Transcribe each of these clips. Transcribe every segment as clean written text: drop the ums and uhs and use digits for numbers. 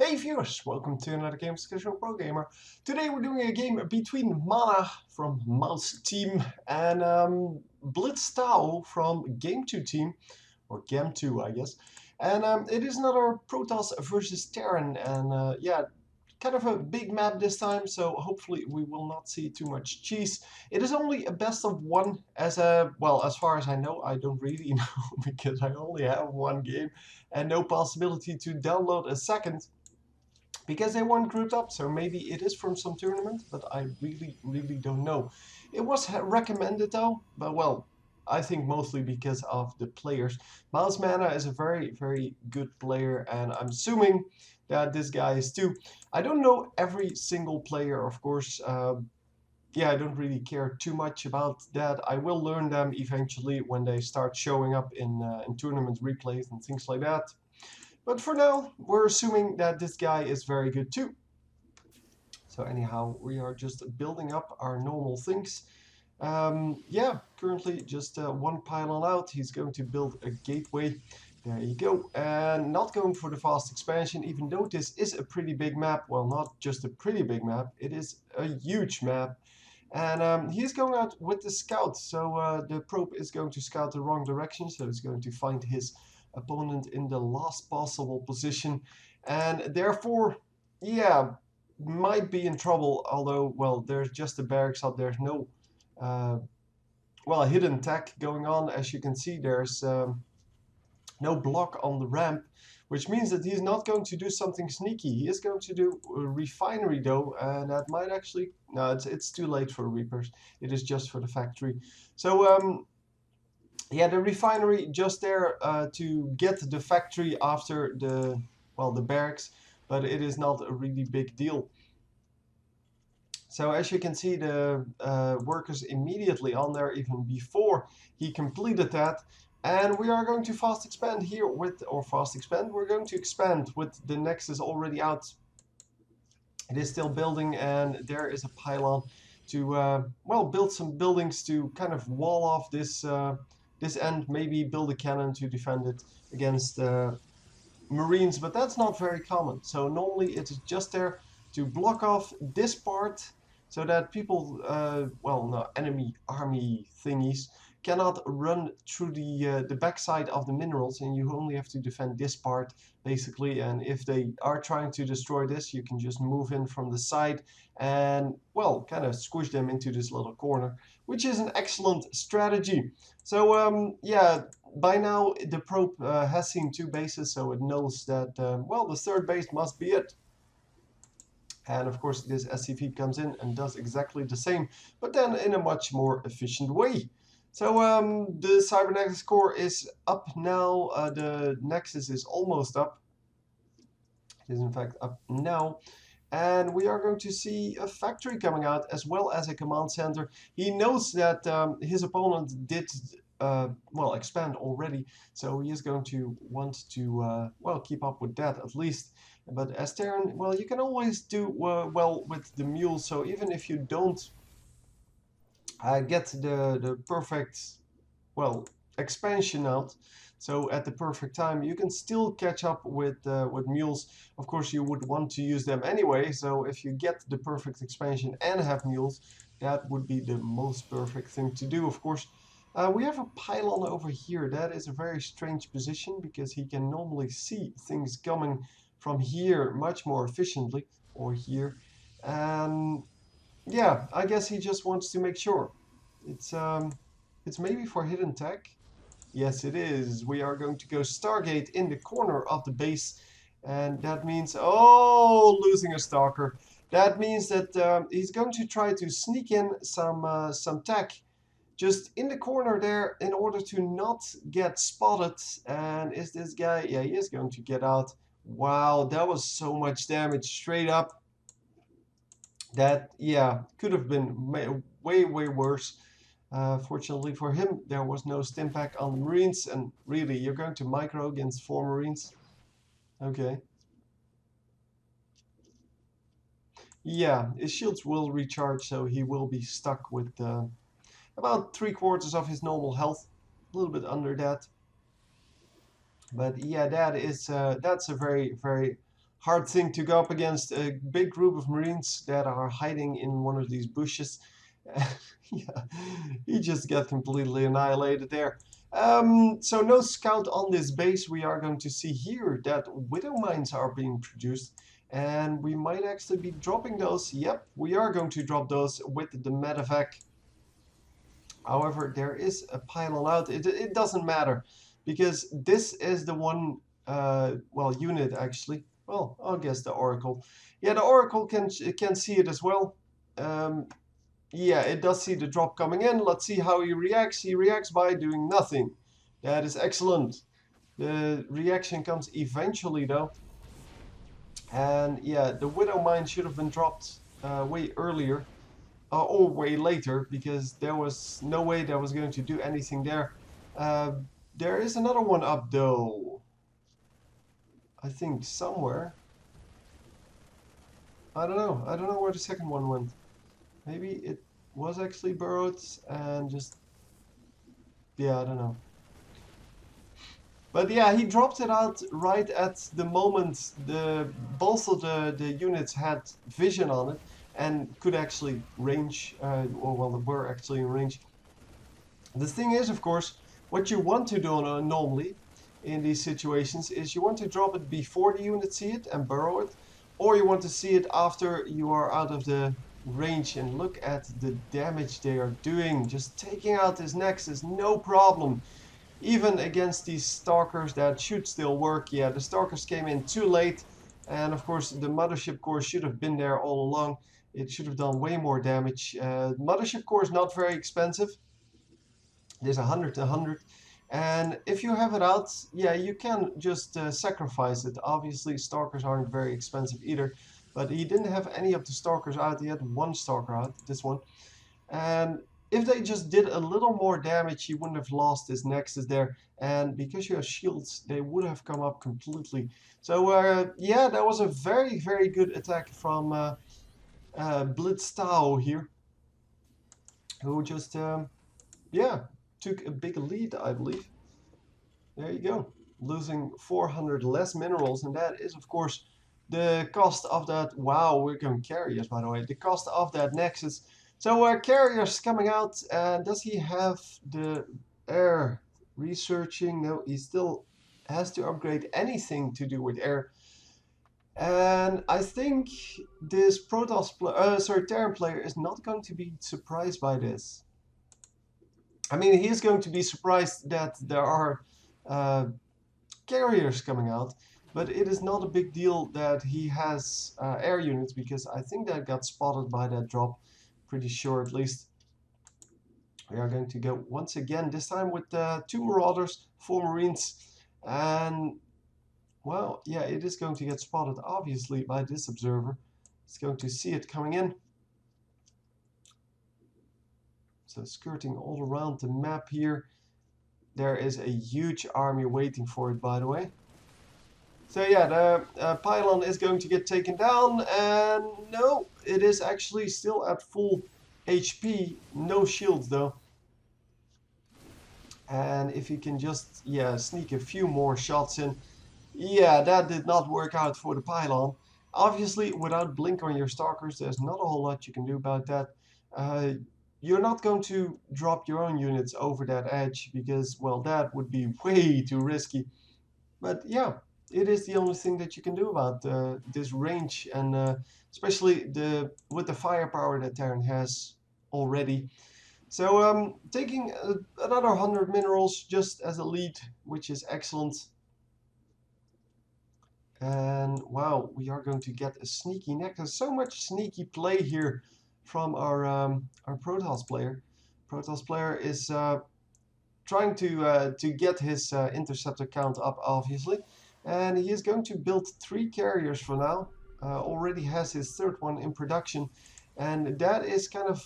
Hey viewers, welcome to another game discussion with Pro Gamer. Today we're doing a game between MaNa from Mouz team and BlitzTao from GameToo team, or GameToo I guess. And it is another Protoss versus Terran, and yeah, kind of a big map this time, so hopefully we will not see too much cheese. It is only a best of one, as far as I know. I don't really know because I only have one game and no possibility to download a second because they weren't grouped up, so maybe it is from some tournament, but I really don't know. It was recommended though, but well, I think mostly because of the players. MaNa is a very good player, and I'm assuming that this guy is too. I don't know every single player, of course. Yeah, I don't really care too much about that. I will learn them eventually when they start showing up in tournament replays and things like that. But for now, we're assuming that this guy is very good too. So anyhow, we are just building up our normal things. Yeah, currently just one pylon out. He's going to build a gateway. There you go. And not going for the fast expansion, even though this is a pretty big map. Well, not just a pretty big map. It is a huge map. And he's going out with the scout. So the probe is going to scout the wrong direction. So he's going to find his opponent in the last possible position. And therefore, yeah, might be in trouble. Although, well, there's just the barracks up. There's no, hidden tech going on. As you can see, there's no block on the ramp, which means that he's not going to do something sneaky. He is going to do a refinery though, and that might actually, no, it's too late for Reapers. It is just for the factory. So yeah, the refinery just there to get the factory after the barracks, but it is not a really big deal. So as you can see, the workers immediately on there even before he completed that. And we are going to fast expand here with, or fast expand, we're going to expand with the Nexus already out. It is still building, and there is a pylon to, build some buildings to kind of wall off this end, maybe build a cannon to defend it against Marines, but that's not very common. So normally it is just there to block off this part so that people, no, enemy army thingies cannot run through the backside of the minerals, and you only have to defend this part basically. And if they are trying to destroy this, you can just move in from the side and, well, kind of squish them into this little corner, which is an excellent strategy. So yeah, by now the probe has seen two bases, so it knows that, the third base must be it. And of course this SCV comes in and does exactly the same, but then in a much more efficient way. So the Cybernetics core is up now, the Nexus is almost up. It is in fact up now. And we are going to see a factory coming out as well as a command center. He knows that his opponent did expand already, so he is going to want to keep up with that at least. But as Terran, well, you can always do well with the mule. So even if you don't get the perfect expansion out, so at the perfect time, you can still catch up with mules. Of course, you would want to use them anyway. So if you get the perfect expansion and have mules, that would be the most perfect thing to do. Of course, we have a pylon over here. That is a very strange position because he can normally see things coming from here much more efficiently, or here. And yeah, I guess he just wants to make sure. It's maybe for hidden tech. Yes, it is. We are going to go Stargate in the corner of the base. And that means, oh, losing a stalker. That means that he's going to try to sneak in some tech just in the corner there in order to not get spotted. And is this guy? Yeah, he is going to get out. Wow, that was so much damage straight up. That, yeah, could have been way worse. Fortunately for him, there was no stim pack on the Marines, and really, you're going to micro against 4 Marines? Okay. Yeah, his shields will recharge, so he will be stuck with about 3/4 of his normal health, a little bit under that. But yeah, that's a very hard thing to go up against a big group of Marines that are hiding in one of these bushes. Yeah, he just got completely annihilated there. So no scout on this base. We are going to see here that Widow mines are being produced. And we might actually be dropping those. Yep, we are going to drop those with the medevac. However, there is a pylon out. It doesn't matter because this is the one, well, unit actually. Well, I guess the Oracle. Yeah, the Oracle can see it as well. Yeah, it does see the drop coming in. Let's see how he reacts. He reacts by doing nothing. That is excellent. The reaction comes eventually though. And yeah, the Widow mine should have been dropped way earlier. Or way later, because there was no way that was going to do anything there. There is another one up though. I think somewhere. I don't know. I don't know where the second one went. Maybe it was actually burrowed and just... Yeah, I don't know. But yeah, he dropped it out right at the moment both of the units had vision on it and could actually range, or well, they were actually in range. The thing is, of course, what you want to do normally in these situations is you want to drop it before the unit see it and burrow it, or you want to see it after you are out of the range. And look at the damage they are doing. Just taking out this Nexus, no problem. Even against these Stalkers that should still work. Yeah, the Stalkers came in too late. And of course, the Mothership Core should have been there all along. It should have done way more damage. Mothership Core is not very expensive. There's 100 to 100. And if you have it out, yeah, you can just sacrifice it. Obviously, Stalkers aren't very expensive either. But he didn't have any of the Stalkers out. He had one Stalker out, this one. And if they just did a little more damage, he wouldn't have lost his Nexus there. And because you have shields, they would have come up completely. So, yeah, that was a very, very good attack from BlitzTao here. Who just, yeah, took a big lead, I believe. There you go. Losing 400 less minerals. And that is, of course, the cost of that. Wow, we're going carriers, by the way. The cost of that Nexus. So carriers coming out, and does he have the air researching? No, he still has to upgrade anything to do with air. And I think this Terran player is not going to be surprised by this. I mean, he is going to be surprised that there are carriers coming out, but it is not a big deal that he has air units, because I think that got spotted by that drop. Pretty sure, at least. We are going to go once again, this time with 2 Marauders, 4 Marines, and well, yeah, it is going to get spotted obviously by this observer. It's going to see it coming in. So skirting all around the map here. There is a huge army waiting for it, by the way. So yeah, the pylon is going to get taken down, and no, it is actually still at full HP, no shields though. And if you can just, yeah, sneak a few more shots in. Yeah, that did not work out for the pylon. Obviously, without blink on your Stalkers, there's not a whole lot you can do about that. You're not going to drop your own units over that edge, because, well, that would be way too risky. But yeah, it is the only thing that you can do about this range, and especially with the firepower that Terran has already. So taking another 100 minerals just as a lead, which is excellent. And wow, we are going to get a sneaky Nexus. So much sneaky play here from our Protoss player. Protoss player is trying to get his interceptor count up, obviously, and he is going to build 3 carriers for now. Already has his 3rd one in production, and that is kind of,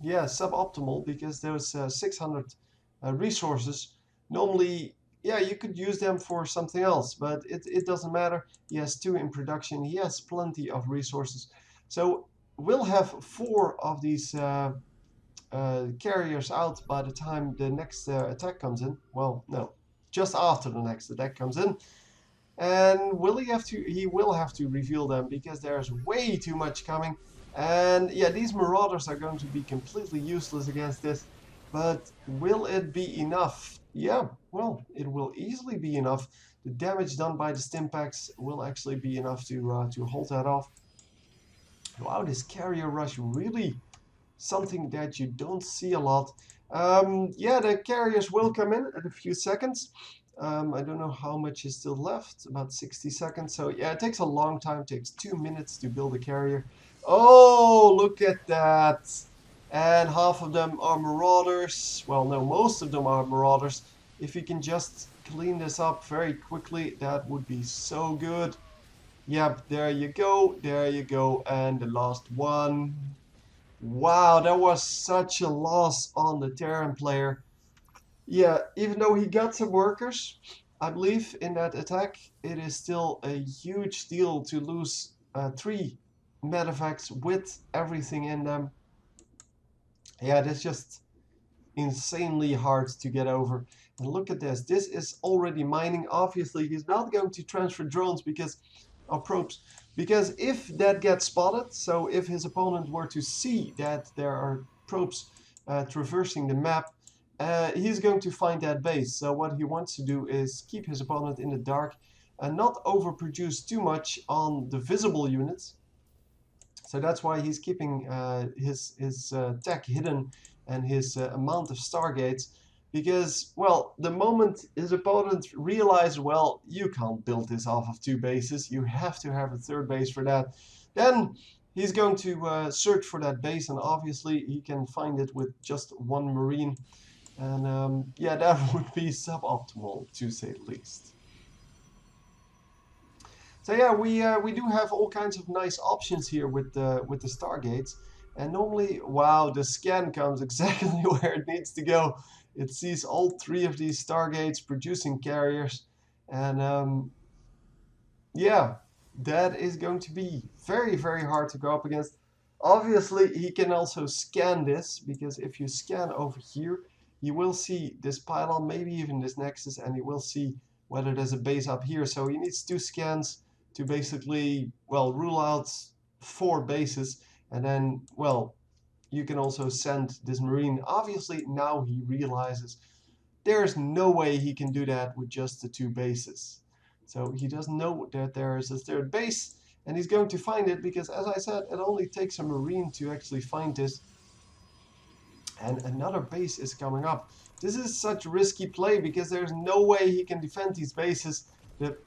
yeah, suboptimal, because there's 600 resources. Normally, yeah, you could use them for something else, but it doesn't matter. He has 2 in production. He has plenty of resources. So we'll have 4 of these carriers out by the time the next attack comes in. Well, no, just after the next attack comes in. And will he have to? He will have to reveal them because there's way too much coming. And yeah, these Marauders are going to be completely useless against this. But will it be enough? Yeah, well, it will easily be enough. The damage done by the Stimpaks will actually be enough to hold that off. Wow, this carrier rush really something that you don't see a lot. Yeah, the carriers will come in a few seconds. I don't know how much is still left, about 60 seconds. So yeah, it takes a long time, it takes 2 minutes to build a carrier. Oh, look at that. And half of them are Marauders. Well, no, most of them are Marauders. If you can just clean this up very quickly, that would be so good. Yep, there you go, there you go. And the last one. Wow, that was such a loss on the Terran player. Yeah, even though he got some workers, I believe in that attack, it is still a huge deal to lose 3 medevacts with everything in them. Yeah, that's just insanely hard to get over. And look at this. This is already mining. Obviously, he's not going to transfer drones because of probes. Because if that gets spotted, so if his opponent were to see that there are probes traversing the map, he's going to find that base. So what he wants to do is keep his opponent in the dark and not overproduce too much on the visible units. So that's why he's keeping his tech hidden and his amount of stargates. Because, well, the moment his opponent realizes, well, you can't build this off of 2 bases, you have to have a 3rd base for that, then he's going to search for that base, and obviously he can find it with just 1 Marine. And yeah, that would be suboptimal, to say the least. So yeah, we do have all kinds of nice options here with the Stargates. And normally, wow, the scan comes exactly where it needs to go. It sees all 3 of these Stargates producing carriers. And yeah, that is going to be very, very hard to go up against. Obviously, he can also scan this, because if you scan over here, you will see this pylon, maybe even this nexus, and you will see whether there's a base up here. So he needs 2 scans to basically, well, rule out 4 bases. And then, well, you can also send this Marine. Obviously, now he realizes there's no way he can do that with just the 2 bases. So he doesn't know that there is a 3rd base, and he's going to find it because, as I said, it only takes a Marine to actually find this. And another base is coming up. This is such risky play because there's no way he can defend these bases. The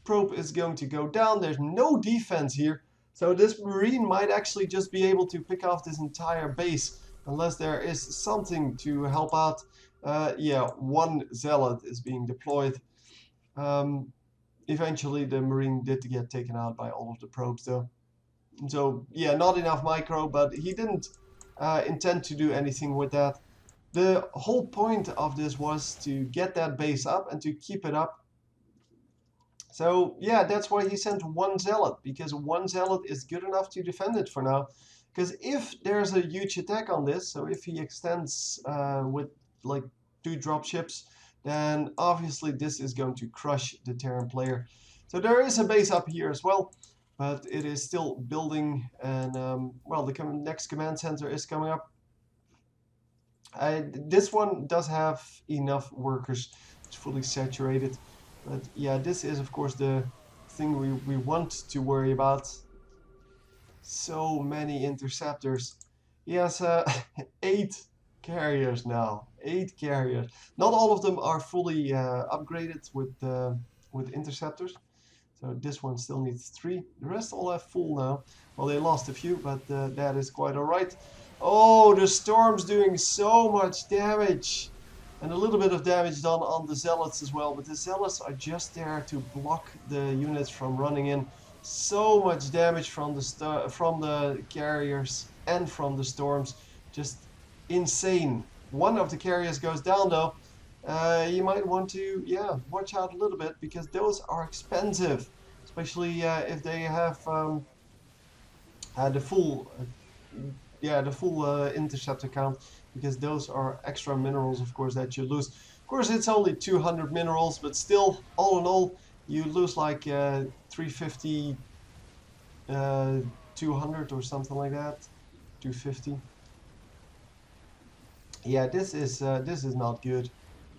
probe is going to go down. There's no defense here. So this Marine might actually just be able to pick off this entire base unless there is something to help out. Yeah, 1 Zealot is being deployed. Eventually the Marine did get taken out by all of the probes though. So yeah, not enough micro, but he didn't intend to do anything with that. The whole point of this was to get that base up and to keep it up. So yeah, that's why he sent 1 Zealot, because 1 Zealot is good enough to defend it for now. Because if there's a huge attack on this, so if he extends with like 2 dropships, then obviously this is going to crush the Terran player. So there is a base up here as well, but it is still building, and well, the next command center is coming up. This one does have enough workers. It's fully saturated. But yeah, this is of course the thing we want to worry about. So many interceptors. He has 8 carriers now. 8 carriers. Not all of them are fully upgraded with interceptors. So this one still needs 3. The rest all have full now. Well, they lost a few, but that is quite alright. Oh, the Storm's doing so much damage. And a little bit of damage done on the Zealots as well. But the Zealots are just there to block the units from running in. So much damage from the carriers and from the Storms. Just insane. One of the carriers goes down though. You might want to, yeah, watch out a little bit, because those are expensive. Especially if they have the full interceptor count, because those are extra minerals, of course, that you lose. Of course, it's only 200 minerals, but still, all in all, you lose like 350, 200 or something like that, 250. Yeah, this is not good.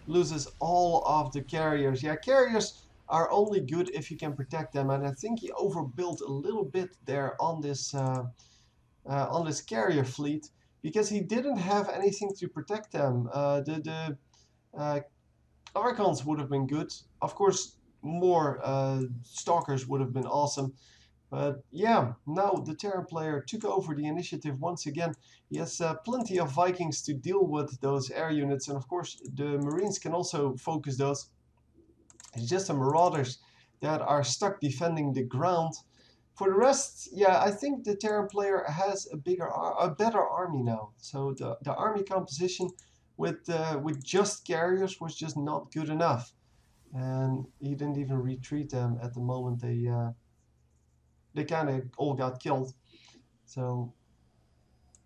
Loses all of the carriers. Yeah, carriers are only good if you can protect them, and I think he overbuilt a little bit there on this carrier fleet because he didn't have anything to protect them. The uh, Archons would have been good. Of course, more Stalkers would have been awesome. But yeah, now the Terran player took over the initiative once again. He has plenty of Vikings to deal with those air units, and of course the Marines can also focus those. It's just the Marauders that are stuck defending the ground. For the rest, yeah, I think the Terran player has a better army now. So the army composition with just carriers was just not good enough, and he didn't even retreat them at the moment they kind of all got killed. So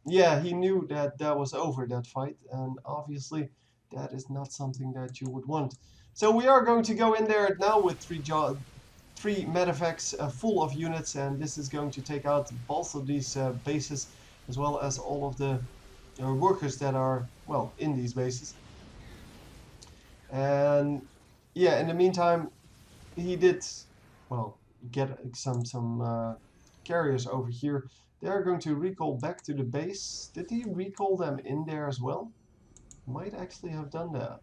yeah, he knew that that was over, that fight, and obviously that is not something that you would want. So we are going to go in there now with three medevacs full of units, and this is going to take out both of these bases as well as all of the workers that are, well, in these bases. And yeah, in the meantime, he did, well, get some carriers over here. They're going to recall back to the base. Did he recall them in there as well? Might actually have done that.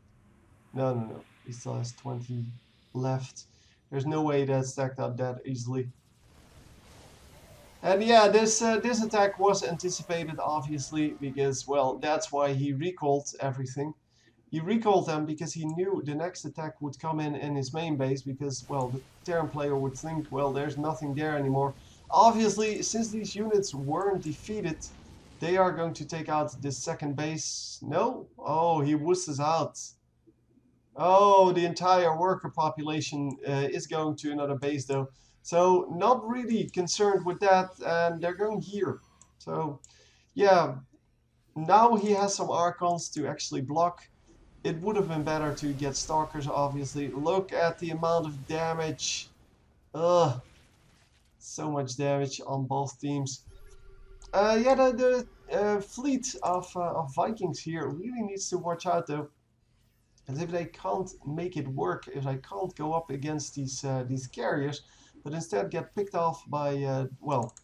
No, no, no. He still has 20 left. There's no way that stacked up that easily. And yeah, this attack was anticipated, obviously, because, well, that's why he recalled everything. He recalled them because he knew the next attack would come in his main base because, well, the Terran player would think, well, there's nothing there anymore. Obviously, since these units weren't defeated, they are going to take out this second base. No? Oh, he wusses out. Oh, the entire worker population is going to another base, though. So, not really concerned with that, and they're going here. So, yeah, now he has some Archons to actually block. It would have been better to get Stalkers, obviously. Look at the amount of damage. Ugh. So much damage on both teams. Yeah, the fleet of Vikings here really needs to watch out, though. And if they can't make it work, if they can't go up against these carriers, but instead get picked off by, well,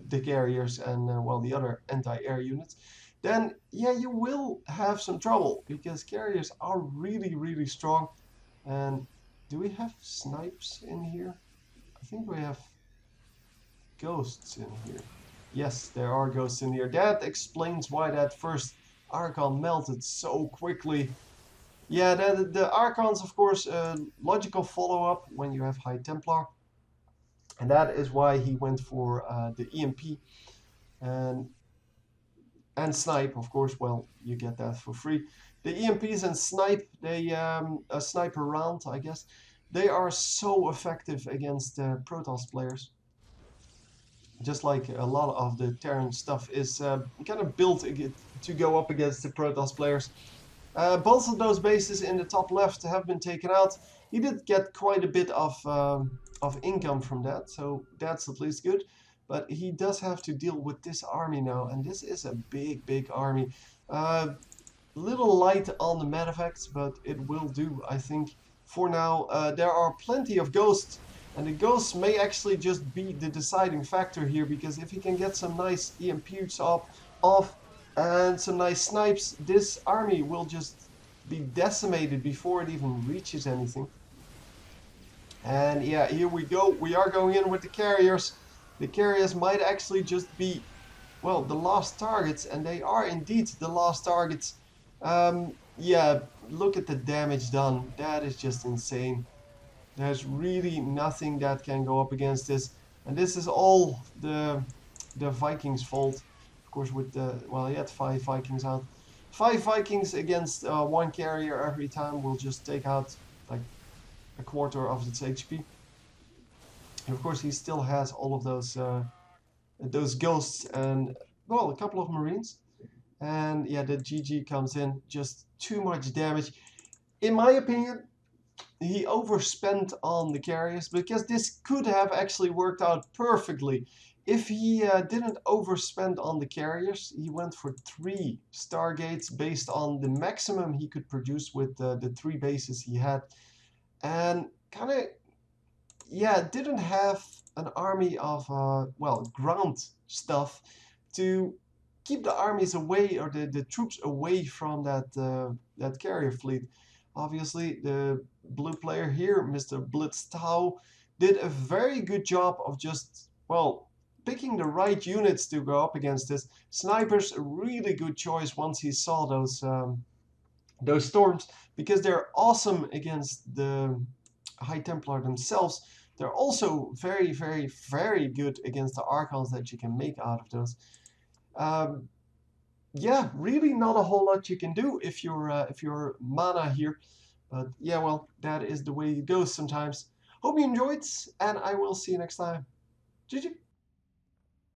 the carriers and, well, the other anti-air units, then yeah, you will have some trouble because carriers are really, really strong. And do we have snipes in here? I think we have ghosts in here. Yes, there are ghosts in here. That explains why that first Archon melted so quickly. Yeah, the Archons, of course, logical follow-up when you have High Templar. And that is why he went for the EMP. And snipe, of course. Well, you get that for free. The EMPs and snipe, they a sniper round, I guess. They are so effective against Protoss players. Just like a lot of the Terran stuff is kind of built to go up against the Protoss players. Both of those bases in the top left have been taken out. He did get quite a bit of income from that, so that's at least good. But he does have to deal with this army now, and this is a big, big army. Little light on the medevacs, but it will do, I think, for now. There are plenty of ghosts, and the ghosts may actually just be the deciding factor here, because if he can get some nice EMPs off and some nice snipes, this army will just be decimated before it even reaches anything. And yeah, here we go. We are going in with the carriers. The carriers might actually just be, well, the last targets, and they are indeed the last targets. Yeah, look at the damage done. That is just insane. There's really nothing that can go up against this. And this is all the Vikings' fault. Of course, with the, well, he had 5 Vikings out. 5 Vikings against 1 carrier every time will just take out like a quarter of its HP. And of course, he still has all of those ghosts and, well, a couple of Marines. And yeah, the GG comes in, just too much damage. In my opinion, he overspent on the carriers, because this could have actually worked out perfectly. If he didn't overspend on the carriers, he went for 3 Stargates based on the maximum he could produce with the 3 bases he had. And kind of, yeah, didn't have an army of, well, ground stuff to keep the armies away, or the troops away from that carrier fleet. Obviously, the blue player here, Mr. BlitzTao, did a very good job of just, well, picking the right units to go up against this. Snipers, a really good choice once he saw those storms, because they're awesome against the High Templar themselves. They're also very, very, very good against the Archons that you can make out of those. Um, yeah, really not a whole lot you can do if you're MaNa here, but yeah, well, that is the way it goes sometimes. Hope you enjoyed, and I will see you next time. GG.